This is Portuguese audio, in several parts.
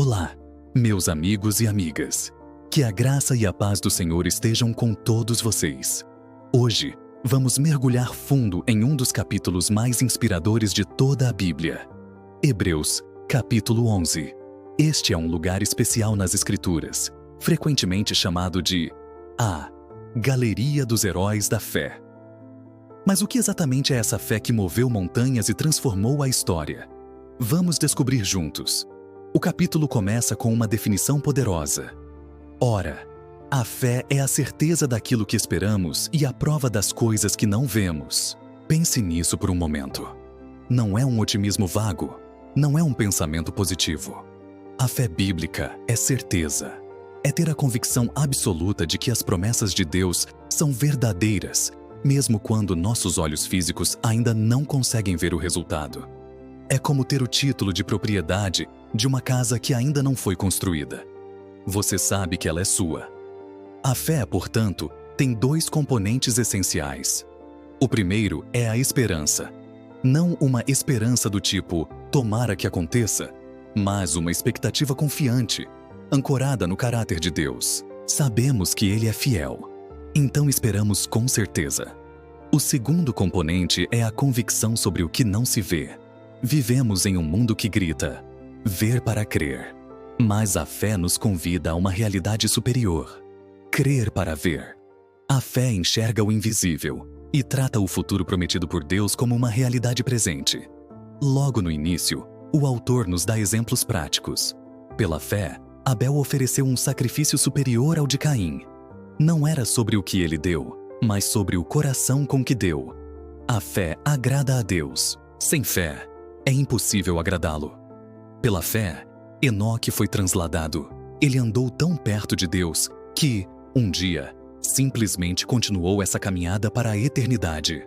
Olá, meus amigos e amigas. Que a graça e a paz do Senhor estejam com todos vocês. Hoje, vamos mergulhar fundo em um dos capítulos mais inspiradores de toda a Bíblia. Hebreus, capítulo 11. Este é um lugar especial nas Escrituras, frequentemente chamado de a Galeria dos Heróis da Fé. Mas o que exatamente é essa fé que moveu montanhas e transformou a história? Vamos descobrir juntos. O capítulo começa com uma definição poderosa. Ora, a fé é a certeza daquilo que esperamos e a prova das coisas que não vemos. Pense nisso por um momento. Não é um otimismo vago, não é um pensamento positivo. A fé bíblica é certeza. É ter a convicção absoluta de que as promessas de Deus são verdadeiras, mesmo quando nossos olhos físicos ainda não conseguem ver o resultado. É como ter o título de propriedade de uma casa que ainda não foi construída. Você sabe que ela é sua. A fé, portanto, tem dois componentes essenciais. O primeiro é a esperança. Não uma esperança do tipo, tomara que aconteça, mas uma expectativa confiante, ancorada no caráter de Deus. Sabemos que Ele é fiel, então esperamos com certeza. O segundo componente é a convicção sobre o que não se vê. Vivemos em um mundo que grita, ver para crer. Mas a fé nos convida a uma realidade superior. Crer para ver. A fé enxerga o invisível e trata o futuro prometido por Deus como uma realidade presente. Logo no início, o autor nos dá exemplos práticos. Pela fé, Abel ofereceu um sacrifício superior ao de Caim. Não era sobre o que ele deu, mas sobre o coração com que deu. A fé agrada a Deus. Sem fé, é impossível agradá-lo. Pela fé, Enoque foi transladado. Ele andou tão perto de Deus que, um dia, simplesmente continuou essa caminhada para a eternidade.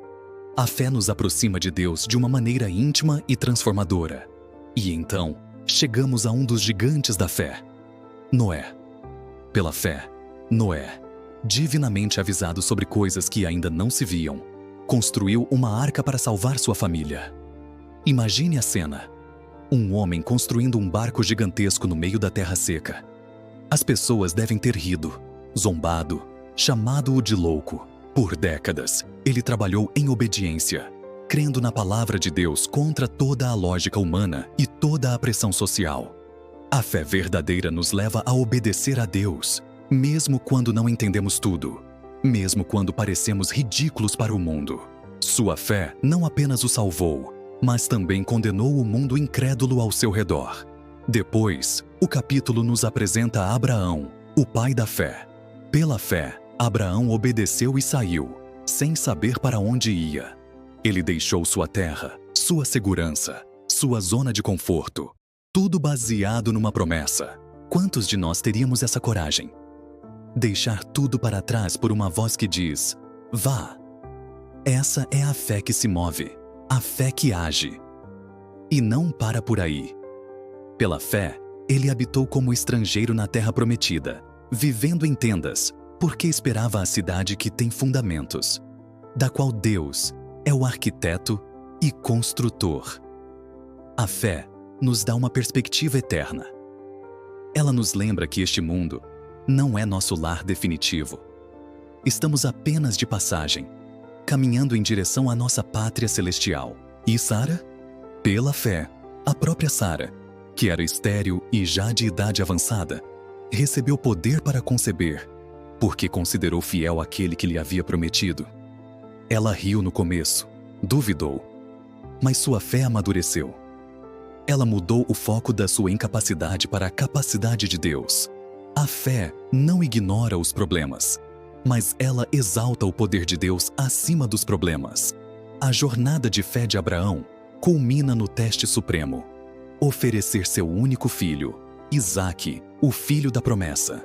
A fé nos aproxima de Deus de uma maneira íntima e transformadora. E então, chegamos a um dos gigantes da fé, Noé. Pela fé, Noé, divinamente avisado sobre coisas que ainda não se viam, construiu uma arca para salvar sua família. Imagine a cena. Um homem construindo um barco gigantesco no meio da terra seca. As pessoas devem ter rido, zombado, chamado-o de louco. Por décadas, ele trabalhou em obediência, crendo na palavra de Deus contra toda a lógica humana e toda a pressão social. A fé verdadeira nos leva a obedecer a Deus, mesmo quando não entendemos tudo, mesmo quando parecemos ridículos para o mundo. Sua fé não apenas o salvou, mas também condenou o mundo incrédulo ao seu redor. Depois, o capítulo nos apresenta Abraão, o pai da fé. Pela fé, Abraão obedeceu e saiu, sem saber para onde ia. Ele deixou sua terra, sua segurança, sua zona de conforto, tudo baseado numa promessa. Quantos de nós teríamos essa coragem? Deixar tudo para trás por uma voz que diz, vá. Essa é a fé que se move. A fé que age. E não para por aí. Pela fé, ele habitou como estrangeiro na terra prometida, vivendo em tendas, porque esperava a cidade que tem fundamentos, da qual Deus é o arquiteto e construtor. A fé nos dá uma perspectiva eterna. Ela nos lembra que este mundo não é nosso lar definitivo. Estamos apenas de passagem, caminhando em direção à nossa pátria celestial. E Sara? Pela fé, a própria Sara, que era estéril e já de idade avançada, recebeu poder para conceber, porque considerou fiel aquele que lhe havia prometido. Ela riu no começo, duvidou, mas sua fé amadureceu. Ela mudou o foco da sua incapacidade para a capacidade de Deus. A fé não ignora os problemas, mas ela exalta o poder de Deus acima dos problemas. A jornada de fé de Abraão culmina no teste supremo: oferecer seu único filho, Isaque, o filho da promessa.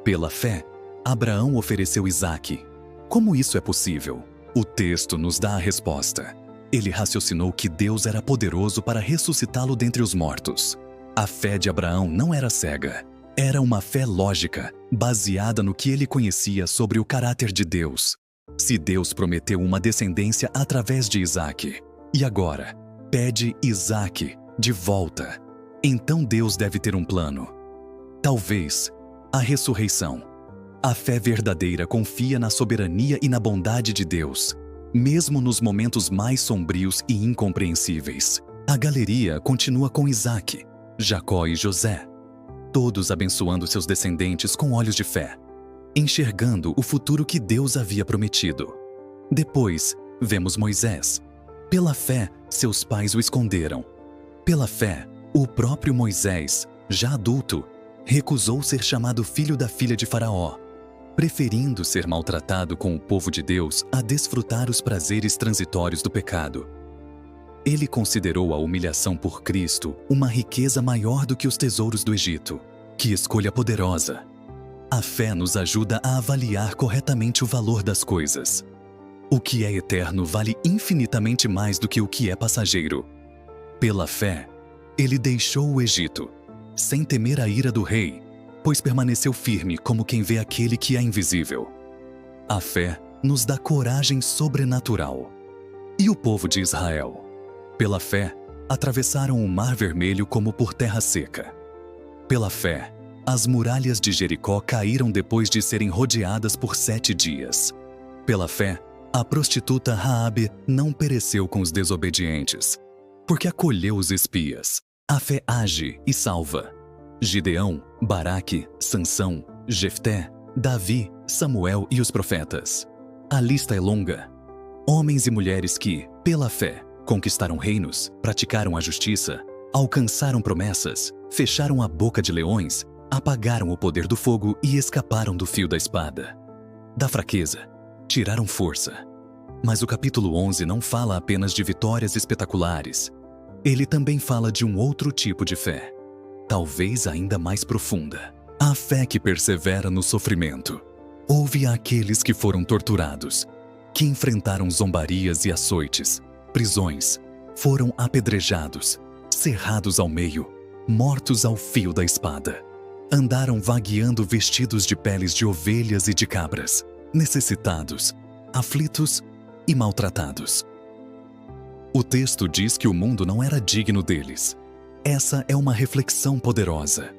Pela fé, Abraão ofereceu Isaque. Como isso é possível? O texto nos dá a resposta. Ele raciocinou que Deus era poderoso para ressuscitá-lo dentre os mortos. A fé de Abraão não era cega. Era uma fé lógica, baseada no que ele conhecia sobre o caráter de Deus. Se Deus prometeu uma descendência através de Isaque, e agora pede Isaque de volta, Então Deus deve ter um plano. Talvez a ressurreição. A fé verdadeira confia na soberania e na bondade de Deus, mesmo nos momentos mais sombrios e incompreensíveis. A galeria continua com Isaac, Jacó e José, todos abençoando seus descendentes com olhos de fé, enxergando o futuro que Deus havia prometido. Depois, vemos Moisés. Pela fé, seus pais o esconderam. Pela fé, o próprio Moisés, já adulto, recusou ser chamado filho da filha de Faraó, preferindo ser maltratado com o povo de Deus a desfrutar os prazeres transitórios do pecado. Ele considerou a humilhação por Cristo uma riqueza maior do que os tesouros do Egito. Que escolha poderosa! A fé nos ajuda a avaliar corretamente o valor das coisas. O que é eterno vale infinitamente mais do que o que é passageiro. Pela fé, ele deixou o Egito, sem temer a ira do rei, pois permaneceu firme como quem vê aquele que é invisível. A fé nos dá coragem sobrenatural. E o povo de Israel? Pela fé, atravessaram o Mar Vermelho como por terra seca. Pela fé, as muralhas de Jericó caíram depois de serem rodeadas por 7 dias. Pela fé, a prostituta Raabe não pereceu com os desobedientes, porque acolheu os espias. A fé age e salva. Gideão, Baraque, Sansão, Jefté, Davi, Samuel e os profetas. A lista é longa. Homens e mulheres que, pela fé, conquistaram reinos, praticaram a justiça, alcançaram promessas, fecharam a boca de leões, apagaram o poder do fogo e escaparam do fio da espada. Da fraqueza, tiraram força. Mas o capítulo 11 não fala apenas de vitórias espetaculares. Ele também fala de um outro tipo de fé, talvez ainda mais profunda. A fé que persevera no sofrimento. Houve aqueles que foram torturados, que enfrentaram zombarias e açoites, prisões, foram apedrejados, cerrados ao meio, mortos ao fio da espada. Andaram vagueando vestidos de peles de ovelhas e de cabras, necessitados, aflitos e maltratados. O texto diz que o mundo não era digno deles. Essa é uma reflexão poderosa.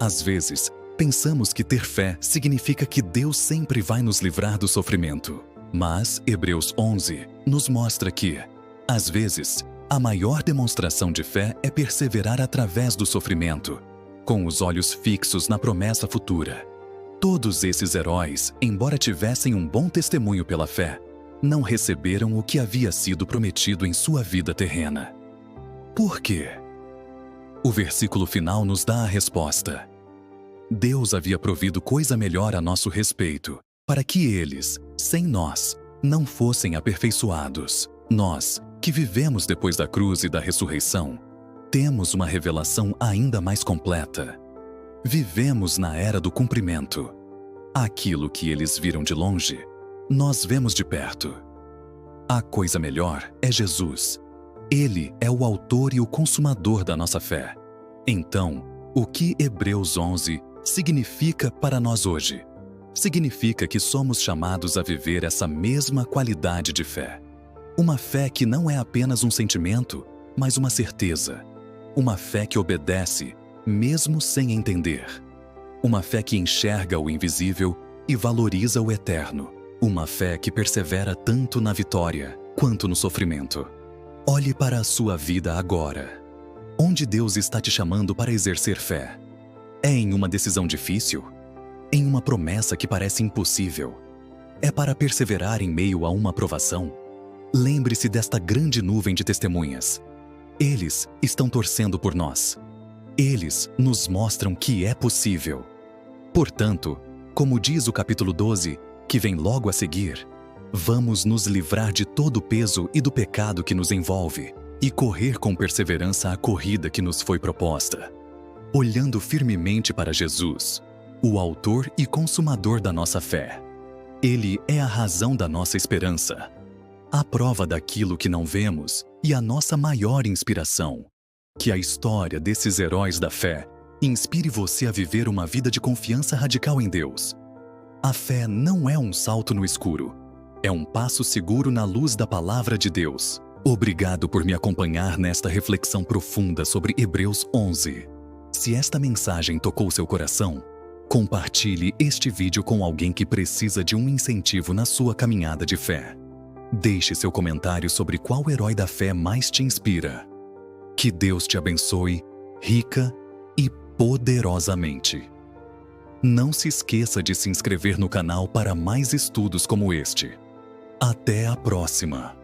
Às vezes, pensamos que ter fé significa que Deus sempre vai nos livrar do sofrimento. Mas Hebreus 11 nos mostra que, às vezes, a maior demonstração de fé é perseverar através do sofrimento, com os olhos fixos na promessa futura. Todos esses heróis, embora tivessem um bom testemunho pela fé, não receberam o que havia sido prometido em sua vida terrena. Por quê? O versículo final nos dá a resposta. Deus havia provido coisa melhor a nosso respeito, para que eles, sem nós, não fossem aperfeiçoados. Nós, que vivemos depois da cruz e da ressurreição, temos uma revelação ainda mais completa. Vivemos na era do cumprimento. Aquilo que eles viram de longe, nós vemos de perto. A coisa melhor é Jesus. Ele é o autor e o consumador da nossa fé. Então, o que Hebreus 11 significa para nós hoje? Significa que somos chamados a viver essa mesma qualidade de fé. Uma fé que não é apenas um sentimento, mas uma certeza. Uma fé que obedece, mesmo sem entender. Uma fé que enxerga o invisível e valoriza o eterno. Uma fé que persevera tanto na vitória quanto no sofrimento. Olhe para a sua vida agora. Onde Deus está te chamando para exercer fé? É em uma decisão difícil? Em uma promessa que parece impossível? É para perseverar em meio a uma provação? Lembre-se desta grande nuvem de testemunhas. Eles estão torcendo por nós. Eles nos mostram que é possível. Portanto, como diz o capítulo 12, que vem logo a seguir, vamos nos livrar de todo o peso e do pecado que nos envolve e correr com perseverança a corrida que nos foi proposta, olhando firmemente para Jesus, o autor e consumador da nossa fé. Ele é a razão da nossa esperança, a prova daquilo que não vemos e a nossa maior inspiração. Que a história desses heróis da fé inspire você a viver uma vida de confiança radical em Deus. A fé não é um salto no escuro, é um passo seguro na luz da palavra de Deus. Obrigado por me acompanhar nesta reflexão profunda sobre Hebreus 11. Se esta mensagem tocou seu coração, compartilhe este vídeo com alguém que precisa de um incentivo na sua caminhada de fé. Deixe seu comentário sobre qual herói da fé mais te inspira. Que Deus te abençoe, rica e poderosamente. Não se esqueça de se inscrever no canal para mais estudos como este. Até a próxima!